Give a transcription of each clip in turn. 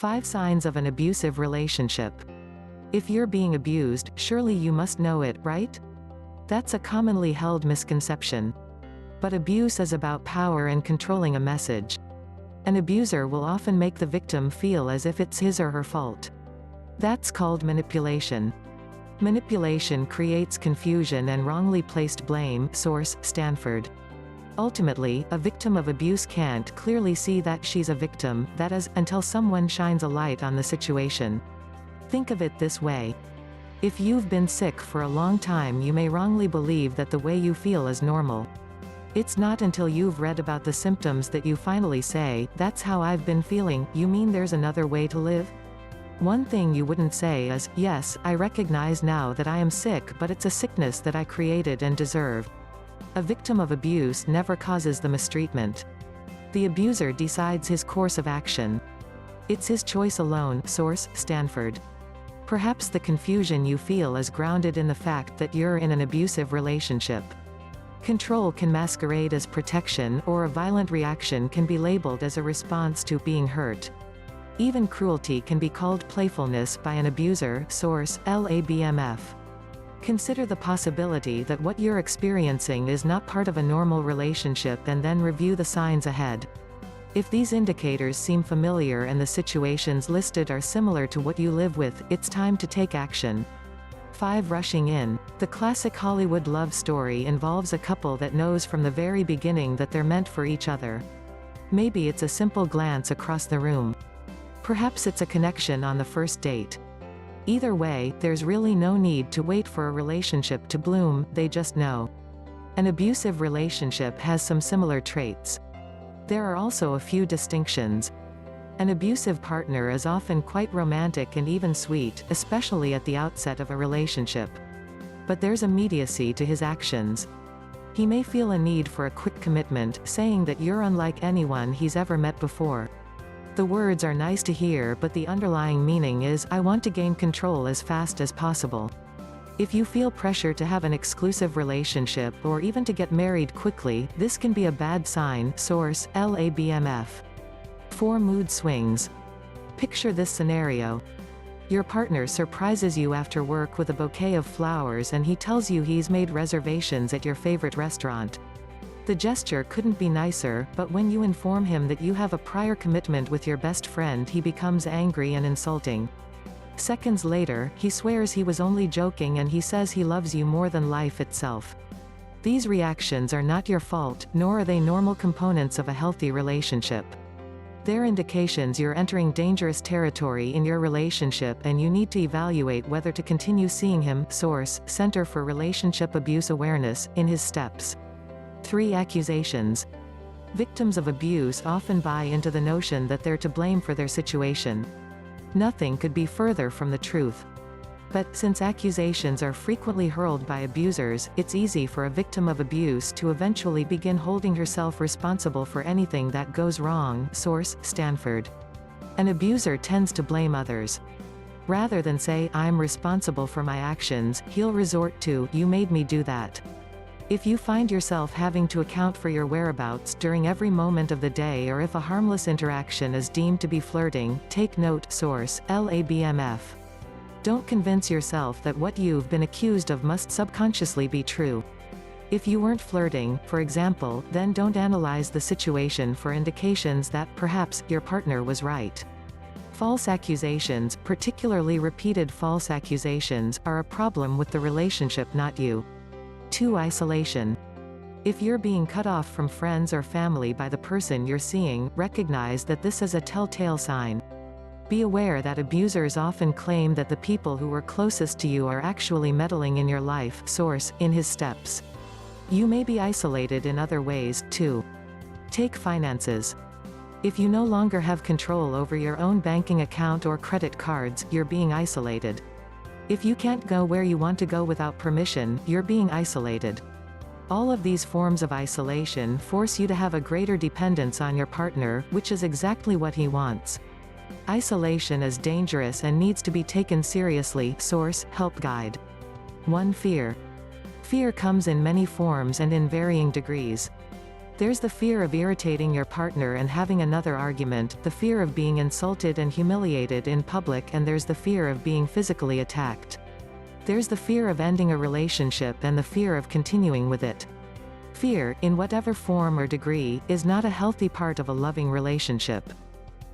5 signs of an abusive relationship. If you're being abused, surely you must know it, right? That's a commonly held misconception. But abuse is about power and controlling a message. An abuser will often make the victim feel as if it's his or her fault. That's called manipulation. Manipulation creates confusion and wrongly placed blame. Source: Stanford. Ultimately, a victim of abuse can't clearly see that she's a victim, that is, until someone shines a light on the situation. Think of it this way. If you've been sick for a long time, you may wrongly believe that the way you feel is normal. It's not until you've read about the symptoms that you finally say, "That's how I've been feeling." You mean there's another way to live? One thing you wouldn't say is, "Yes, I recognize now that I am sick, but it's a sickness that I created and deserve." A victim of abuse never causes the mistreatment. The abuser decides his course of action. It's his choice alone. Source: Stanford. Perhaps the confusion you feel is grounded in the fact that you're in an abusive relationship. Control can masquerade as protection, or a violent reaction can be labeled as a response to being hurt. Even cruelty can be called playfulness by an abuser. Source: LABMF. Consider the possibility that what you're experiencing is not part of a normal relationship, and then review the signs ahead. If these indicators seem familiar and the situations listed are similar to what you live with, it's time to take action. 5. Rushing in. The classic Hollywood love story involves a couple that knows from the very beginning that they're meant for each other. Maybe it's a simple glance across the room. Perhaps it's a connection on the first date. Either way, there's really no need to wait for a relationship to bloom, they just know. An abusive relationship has some similar traits. There are also a few distinctions. An abusive partner is often quite romantic and even sweet, especially at the outset of a relationship. But there's immediacy to his actions. He may feel a need for a quick commitment, saying that you're unlike anyone he's ever met before. The words are nice to hear, but the underlying meaning is, "I want to gain control as fast as possible." If you feel pressure to have an exclusive relationship or even to get married quickly, this can be a bad sign. Source: LABMF. 4. Mood swings. Picture this scenario. Your partner surprises you after work with a bouquet of flowers, and he tells you he's made reservations at your favorite restaurant. The gesture couldn't be nicer, but when you inform him that you have a prior commitment with your best friend, he becomes angry and insulting. Seconds later, he swears he was only joking and he says he loves you more than life itself. These reactions are not your fault, nor are they normal components of a healthy relationship. They're indications you're entering dangerous territory in your relationship, and you need to evaluate whether to continue seeing him. Source: Center for Relationship Abuse Awareness, in his steps. 3. Accusations. Victims of abuse often buy into the notion that they're to blame for their situation. Nothing could be further from the truth. But, since accusations are frequently hurled by abusers, it's easy for a victim of abuse to eventually begin holding herself responsible for anything that goes wrong. Source: Stanford. An abuser tends to blame others. Rather than say, "I'm responsible for my actions," he'll resort to, "You made me do that." If you find yourself having to account for your whereabouts during every moment of the day, or if a harmless interaction is deemed to be flirting, take note. Source: LABMF. Don't convince yourself that what you've been accused of must subconsciously be true. If you weren't flirting, for example, then don't analyze the situation for indications that perhaps your partner was right. False accusations, particularly repeated false accusations, are a problem with the relationship, not you. 2. Isolation. If you're being cut off from friends or family by the person you're seeing, recognize that this is a telltale sign. Be aware that abusers often claim that the people who were closest to you are actually meddling in your life. Source: In His Steps. You may be isolated in other ways, too. Take finances. If you no longer have control over your own banking account or credit cards, you're being isolated. If you can't go where you want to go without permission, you're being isolated. All of these forms of isolation force you to have a greater dependence on your partner, which is exactly what he wants. Isolation is dangerous and needs to be taken seriously. Source: Help Guide. 1. Fear. Fear comes in many forms and in varying degrees. There's the fear of irritating your partner and having another argument, the fear of being insulted and humiliated in public, and there's the fear of being physically attacked. There's the fear of ending a relationship and the fear of continuing with it. Fear, in whatever form or degree, is not a healthy part of a loving relationship.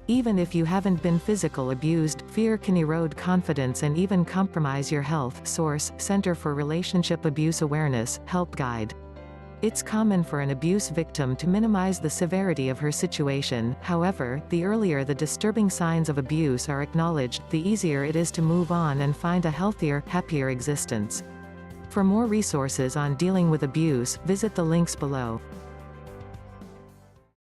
Even if you haven't been physically abused, fear can erode confidence and even compromise your health. Source: Center for Relationship Abuse Awareness, Help Guide. It's common for an abuse victim to minimize the severity of her situation. However, the earlier the disturbing signs of abuse are acknowledged, the easier it is to move on and find a healthier, happier existence. For more resources on dealing with abuse, visit the links below.